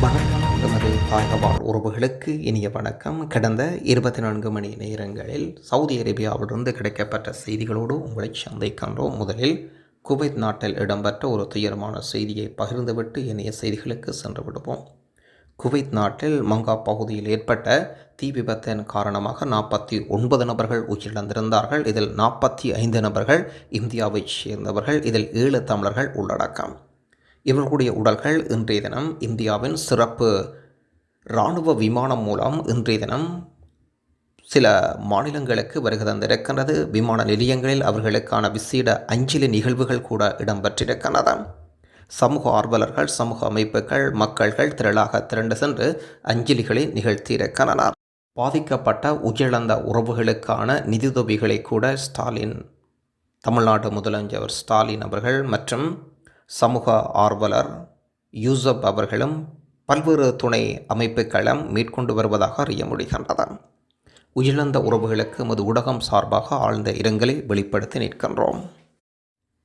வணக்கம். எமது தாயகவாழ் உறவுகளுக்கு இனிய வணக்கம். கடந்த 24 மணி நேரங்களில் சவுதி அரேபியாவிலிருந்து கிடைக்கப்பட்ட செய்திகளோடு உங்களை சந்திக்கின்றோம். முதலில் குவைத் நாட்டில் இடம்பெற்ற ஒரு துயரமான செய்தியை பகிர்ந்துவிட்டு இணைய செய்திகளுக்கு சென்று விடுவோம். குவைத் நாட்டில் மங்கா பகுதியில் ஏற்பட்ட தீ விபத்தின் காரணமாக 49 நபர்கள் உயிரிழந்திருந்தார்கள். இதில் 45 நபர்கள் இந்தியாவைச் சேர்ந்தவர்கள். இதில் 7 தமிழர்கள் உள்ளடக்கம். இவர்களுடைய உடல்கள் இன்றைய தினம் இந்தியாவின் சிறப்பு இராணுவ விமானம் மூலம் இன்றைய தினம் சில மாநிலங்களுக்கு வருகை தந்திருக்கின்றது. விமான நிலையங்களில் அவர்களுக்கான விசேட அஞ்சலி நிகழ்வுகள் கூட இடம்பெற்றிருக்கின்றன. சமூக ஆர்வலர்கள், சமூக அமைப்புகள், மக்கள்கள் திரளாக திரண்டு சென்று அஞ்சலிகளை நிகழ்த்தியிருக்கின்றனர். பாதிக்கப்பட்ட உயிரிழந்த உறவுகளுக்கான நிதியுதவிகளை கூட தமிழ்நாடு முதலமைச்சர் ஸ்டாலின் அவர்கள் மற்றும் சமூக ஆர்வலர் யூசப் அவர்களும் பல்வேறு துணை அமைப்புகளும் மேற்கொண்டு வருவதாக அறிய முடிகின்றது. உயிரிழந்த உறவுகளுக்கு எமது ஊடகம் சார்பாக ஆழ்ந்த இரங்கலை வெளிப்படுத்தி நிற்கின்றோம்.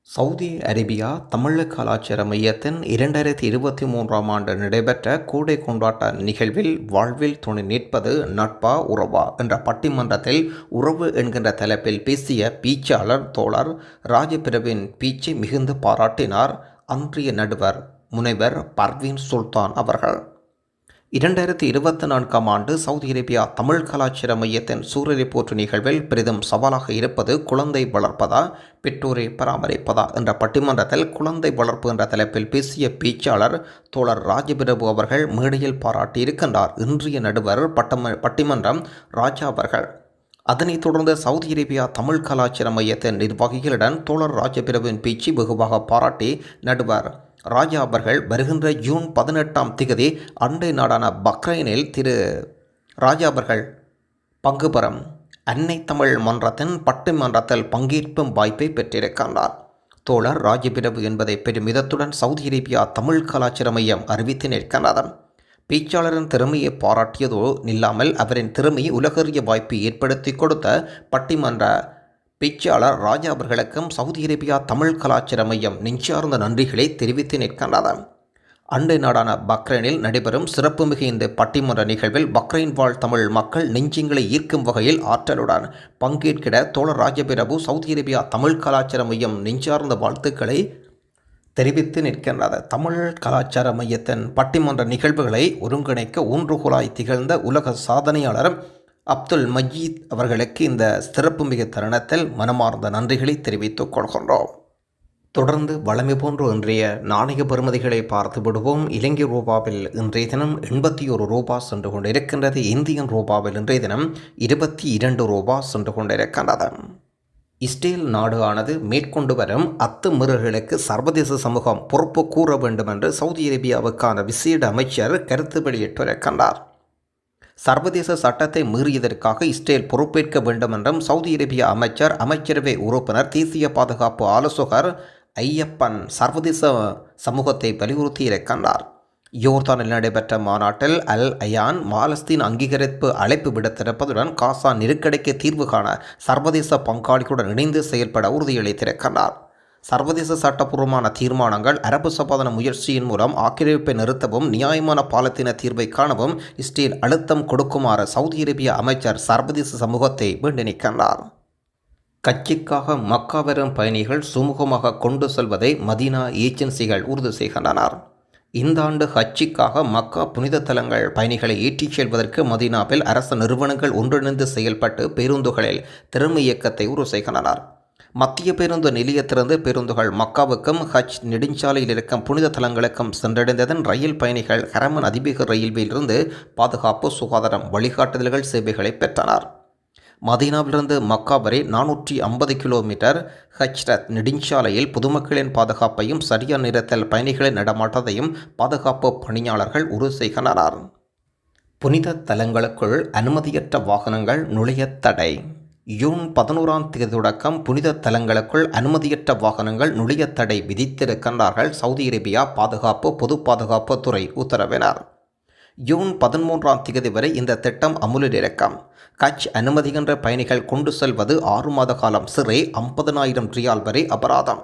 சவுதி அரேபியா தமிழ் கலாச்சார மையத்தின் 2023ஆம் ஆண்டு நடைபெற்ற கூடை கொண்டாட்ட நிகழ்வில் வாழ்வில் துணை நிற்பது நட்பா உறவா என்ற பட்டிமன்றத்தில் உறவு என்கின்ற தலைப்பில் பேசிய பேச்சாளர் தோழர் ராஜபிரவின் பேச்சை மிகுந்து பாராட்டினார் அன்றைய நடுவர் முனைவர் பர்வீன் சுல்தான் அவர்கள். 2024ஆம் ஆண்டு சவுதி அரேபியா தமிழ் கலாச்சார மையத்தின் சூரரை போற்று நிகழ்வில் பெரிதும் சவாலாக இருப்பது குழந்தை வளர்ப்பதா பெற்றோரை பராமரிப்பதா என்ற பட்டிமன்றத்தில் குழந்தை வளர்ப்பு என்ற தலைப்பில் பேசிய பேச்சாளர் தோழர் ராஜபிரபு அவர்கள் மேடையில் பாராட்டியிருக்கின்றார் இன்றைய நடுவர் பட்டிமன்றம் ராஜா அவர்கள். அதனைத் தொடர்ந்து சவுதி அரேபியா தமிழ் கலாச்சார மையத்தின் நிர்வாகிகளுடன் தோழர் ராஜபிரபுவின் பேச்சு வெகுவாக பாராட்டி நடுவர் ராஜா அவர்கள் வருகின்ற ஜூன் 18ஆம் திகதி அண்டை நாடான பக்ரைனில் திரு ராஜா அவர்கள் பங்கு பெறும் அன்னை தமிழ் மன்றத்தின் பட்டிமன்றத்தில் பங்கேற்கும் வாய்ப்பை பெற்றிருக்கின்றார். தோழர் ராஜபிரபு என்பதை பெருமிதத்துடன் சவுதி அரேபியா தமிழ் கலாச்சார மையம் அறிவித்து நிற்கின்றது. பேச்சாளரின் திறமையை பாராட்டியதோ நில்லாமல் அவரின் திறமையை உலகறிய வாய்ப்பை ஏற்படுத்தி கொடுத்த பட்டிமன்ற பேச்சாளர் ராஜா அவர்களுக்கும் சவுதி அரேபியா தமிழ் கலாச்சார மையம் நெஞ்சார்ந்த நன்றிகளை தெரிவித்து நிற்கின்றது. அண்டை நாடான பக்ரைனில் நடைபெறும் சிறப்புமிகு இந்த பட்டிமன்ற நிகழ்வில் பக்ரைன் வாழ் தமிழ் மக்கள் நெஞ்சங்களை ஈர்க்கும் வகையில் ஆற்றலுடன் பங்கேற்கிற தோழர் ராஜபிரபு சவுதி அரேபியா தமிழ் கலாச்சார மையம் நெஞ்சார்ந்த வாழ்த்துக்களை தெரிவித்து நிற்கின்றது. தமிழ் கலாச்சார மையத்தின் பட்டிமன்ற நிகழ்வுகளை ஒருங்கிணைக்க ஊன்றுகோலாய் திகழ்ந்த உலக சாதனையாளர் அப்துல் மஜீத் அவர்களுக்கு இந்த சிறப்புமிகு தருணத்தில் மனமார்ந்த நன்றிகளை தெரிவித்துக் கொள்கின்றோம். தொடர்ந்து வளமை போன்று இன்றைய நாணய பெறுமதிகளை பார்த்து விடுவோம். இலங்கை ரூபாவில் இன்றைய தினம் 81 ரூபா சென்று கொண்டிருக்கின்றது. இந்தியன் ரூபாவில் இன்றைய தினம் 22 ரூபா சென்று கொண்டிருக்கின்றது. இஸ்ரேல் நாடு ஆனது மேற்கொண்டு வரும் அத்துமீறல்களுக்கு சர்வதேச சமூகம் பொறுப்பு கூற வேண்டும் என்று சவுதி அரேபியாவுக்கான விசேட அமைச்சர் கருத்து வெளியிட்டிருக்கின்றார். சர்வதேச சட்டத்தை மீறியதற்காக இஸ்ரேல் பொறுப்பேற்க வேண்டும் என்றும் சவுதி அரேபியா அமைச்சரவை உறுப்பினர் தேசிய பாதுகாப்பு ஆலோசகர் ஐயப்பன் சர்வதேச சமூகத்தை வலியுறுத்தியிருக்கின்றார். யோர்தானில் நடைபெற்ற மாநாட்டில் அல் அயான் பாலஸ்தீன் அங்கீகரிப்பு அழைப்பு விடுத்திருப்பதுடன் காசா நெருக்கடிக்கு தீர்வு காண சர்வதேச பங்காளிகளுடன் இணைந்து செயல்பட உறுதியளித்திருக்கின்றார். சர்வதேச சட்டப்பூர்வமான தீர்மானங்கள் அரபு சமாதான முயற்சியின் மூலம் ஆக்கிரமிப்பை நிறுத்தவும் நியாயமான பாலத்தீன தீர்வை காணவும் இஸ்ரேல் அழுத்தம் கொடுக்குமாறு சவுதி அரேபியா அமைச்சர் சர்வதேச சமூகத்தை வேண்டியிருக்கின்றார். கட்சிக்காக மக்கா வரும் பயணிகள் சுமூகமாக கொண்டு செல்வதை மதீனா ஏஜென்சிகள் உறுதி செய்கின்றனர். இந்த ஆண்டு ஹஜ்ஜிக்காக மக்கா புனித தலங்கள் பயணிகளை ஏற்றிச் செல்வதற்கு மதீனாவில் அரசு நிறுவனங்கள் ஒன்றிணைந்து செயல்பட்டு பேருந்துகளில் திறமை இயக்கத்தை உறுதி செய்கின்றனர். மத்திய பேருந்து நிலையத்திலிருந்து பேருந்துகள் மக்காவுக்கும் ஹஜ் நெடுஞ்சாலையில் இருக்கும் புனித தலங்களுக்கும் சென்றடைந்ததன் ரயில் பயணிகள் ஹரமன் அதிவேக ரயில்வேயிலிருந்து பாதுகாப்பு, சுகாதாரம், வழிகாட்டுதல்கள் சேவைகளை பெற்றனர். மதீனாவிலிருந்து மக்கா வரை 450 கிலோமீட்டர் ஹஜ்ரத் நெடுஞ்சாலையில் பொதுமக்களின் பாதுகாப்பையும் சரியான நேரத்தில் பயணிகளின் நடமாட்டத்தையும் பாதுகாப்பு பணியாளர்கள் உறுதி செய்கின்றனர். புனித தலங்களுக்குள் அனுமதியற்ற வாகனங்கள் நுழைய தடை. ஜூன் 11ஆம் தேதி தொடக்கம் புனித தலங்களுக்குள் அனுமதியற்ற வாகனங்கள் நுழைய தடை விதித்திருக்கின்றார்கள் சவுதி அரேபியா பாதுகாப்பு பொது பாதுகாப்பு துறை உத்தரவினர். ஜூன் 13ஆம் தேதி வரை இந்த திட்டம் அமுலில் இருக்கும். கட்ச் அனுமதிகின்ற பயணிகள் கொண்டு செல்வது 6 மாத காலம் சிறை, 50,000 ரியால் வரை அபராதம்.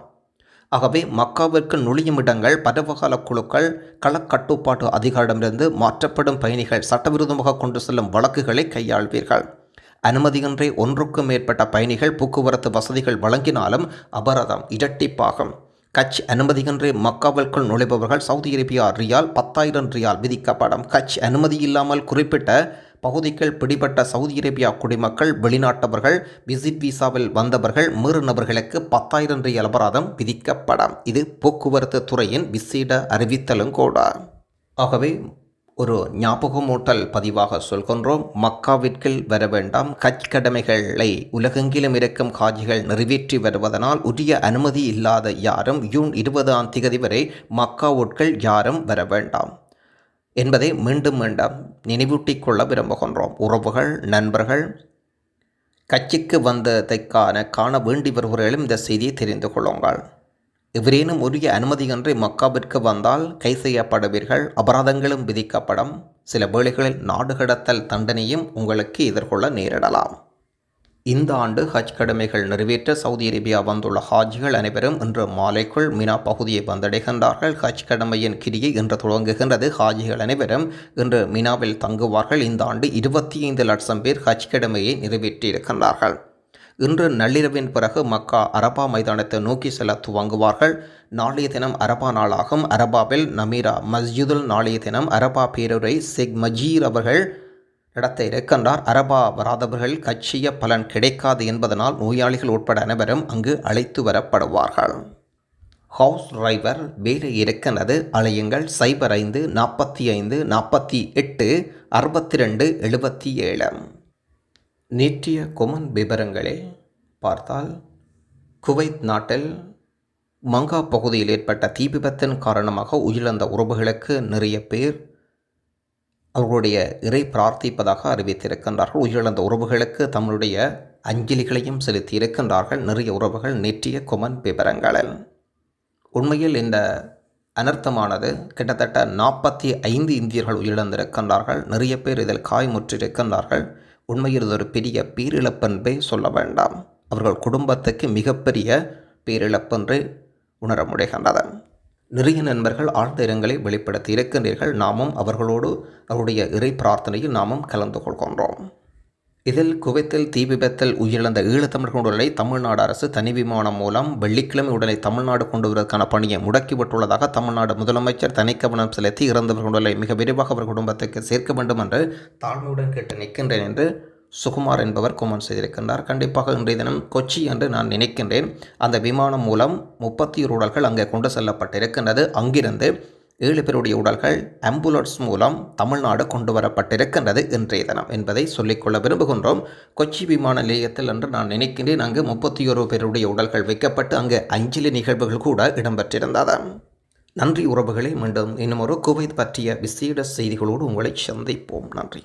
ஆகவே மக்காவிற்கு நுழையும் இடங்கள் பருவகால குழுக்கள் களக்கட்டுப்பாட்டு அதிகாரிடமிருந்து மாற்றப்படும் பயணிகள் சட்டவிரோதமாக கொண்டு செல்லும் வழக்குகளை கையாள்வீர்கள். அனுமதியின்றி ஒன்றுக்கும் மேற்பட்ட பயணிகள் போக்குவரத்து வசதிகள் வழங்கினாலும் அபராதம் இரட்டிப்பாகும். கட்ச் அனுமதியின்றி மக்காவிற்குள் நுழைபவர்கள் சவுதி அரேபியா ரியால் 10,000 ரியால் விதிக்கப்படும். கட்ச் அனுமதி இல்லாமல் குறிப்பிட்ட பகுதிகள் பிடிபட்ட சவுதி அரேபியா குடிமக்கள், வெளிநாட்டவர்கள், விசிட் விசாவில் வந்தவர்கள் மீறினவர்களுக்கு 10,000 ரியால் அபராதம் விதிக்கப்படும். இது போக்குவரத்து துறையின் விசேட அறிவித்தலும் கூட. ஆகவே ஒரு ஞாபகமூட்டல் பதிவாக சொல்கின்றோம். மக்காவிற்குள் வர வேண்டாம். ஹஜ் கடமைகளை உலகெங்கிலும் இருக்கும் ஹாஜிகள் நிறைவேற்றி வருவதனால் உரிய அனுமதி இல்லாத யாரும் ஜூன் 20ஆம் தேதி வரை மக்காவுட்கள் யாரும் வர வேண்டாம் என்பதை மீண்டும் நினைவூட்டிக் கொள்ள விரும்புகின்றோம். உறவுகள், நண்பர்கள் கட்சிக்கு வந்ததைக்கான காண வேண்டி வருபவர்களும் இந்த செய்தியை தெரிந்து கொள்ளுங்கள். எவரேனும் உரிய அனுமதியின்றி மக்காவிற்கு வந்தால் கை செய்யப்படுவீர்கள். அபராதங்களும் விதிக்கப்படும். சில வேளைகளில் நாடு கடத்தல் தண்டனையும் உங்களுக்கு எதிர்கொள்ள நேரிடலாம். இந்த ஆண்டு ஹஜ் கடமைகள் நிறைவேற்ற சவுதி அரேபியா வந்துள்ள ஹாஜிகள் அனைவரும் இன்று மாலைக்குள் மினா பகுதியை வந்தடைகின்றார்கள். ஹஜ் கடமையின் கிரியை இன்று தொடங்குகின்றது. ஹாஜிகள் அனைவரும் இன்று மினாவில் தங்குவார்கள். இந்த ஆண்டு 25 லட்சம் பேர் ஹஜ் கடமையை நிறைவேற்றியிருக்கின்றார்கள். இன்று நள்ளிரவின் பிறகு மக்கா அரபா மைதானத்தை நோக்கி செல்ல துவங்குவார்கள். நாளைய தினம் அரபா நாளாகும். அரபாவில் நமீரா மஸ்ஜிதுல் நாளைய தினம் அரபா பேருரை ஷேக் மஜீர் அவர்கள் நடத்த இருக்கின்றார். அரபா வராதவர்கள் கட்சிய பலன் கிடைக்காது என்பதனால் நோயாளிகள் உட்பட அனைவரும் அங்கு அழைத்து வரப்படுவார்கள். ஹவுஸ் டிரைவர் வேலை இருக்கின்றது. அழையுங்கள் 05 45 48 62 77. நேற்றைய கொமன் விவரங்களை பார்த்தால், குவைத் நாட்டில் மங்கா பகுதியில் ஏற்பட்ட தீ விபத்தின் காரணமாக உயிரிழந்த உறவுகளுக்கு நிறைய பேர் அவர்களுடைய இறை பிரார்த்திப்பதாக அறிவித்திருக்கின்றார்கள். உயிரிழந்த உறவுகளுக்கு தங்களுடைய அஞ்சலிகளையும் செலுத்தி இருக்கின்றார்கள் நிறைய உறவுகள். நேற்றைய கொமன் விவரங்களில் உண்மையில் இந்த அனர்த்தமானது கிட்டத்தட்ட 45 இந்தியர்கள் உயிரிழந்திருக்கின்றார்கள். நிறைய பேர் இதில் காயமுற்றிருக்கின்றார்கள். உண்மையில் இது ஒரு பெரிய பேரிழப்பென்பை சொல்ல வேண்டாம். அவர்கள் குடும்பத்துக்கு மிகப்பெரிய பேரிழப்பென்று உணர முடிகின்றது. நிறைய நண்பர்கள் ஆழ்ந்த இரங்கலை வெளிப்படுத்தி இருக்கின்றீர்கள். நாமும் அவர்களோடு அவருடைய இறை பிரார்த்தனையில் நாமும் கலந்து கொள்கின்றோம். இதில் குவைத்தில் தீ விபத்தில் உயிரிழந்த ஈழத்தமிழர்கள் உடலை தமிழ்நாடு அரசு தனி விமானம் மூலம் வெள்ளிக்கிழமை உடலை தமிழ்நாடு கொண்டு வருவதற்கான பணியை முடக்கிவிட்டுள்ளதாக தமிழ்நாடு முதலமைச்சர் தனி கவனம் செலுத்தி இறந்தவர்கள் உடலை மிக விரைவாக அவர் குடும்பத்துக்கு சேர்க்க வேண்டும் என்று தாழ்மையுடன் கேட்டு நிற்கின்றேன் என்று சுகுமார் என்பவர் கமெண்ட் செய்திருக்கின்றார். கண்டிப்பாக இன்றைய தினம் கொச்சி என்று நான் நினைக்கின்றேன். அந்த விமானம் மூலம் 31 உடல்கள் அங்கே கொண்டு செல்லப்பட்டிருக்கின்றது. அங்கிருந்து 7 பேருடைய உடல்கள் ஆம்புலன்ஸ் மூலம் தமிழ்நாடு கொண்டு வரப்பட்டிருக்கின்றது இன்றைய தினம் என்பதை சொல்லிக்கொள்ள விரும்புகின்றோம். கொச்சி விமான நிலையத்தில் என்று நான் நினைக்கின்றேன் அங்கு 31 பேருடைய உடல்கள் வைக்கப்பட்டு அங்கு அஞ்சலி நிகழ்வுகள் கூட இடம்பெற்றிருந்தது. நன்றி உறவுகளை. மீண்டும் இன்னும் ஒரு குவைத் பற்றிய விசேட செய்திகளோடு உங்களை சந்திப்போம். நன்றி.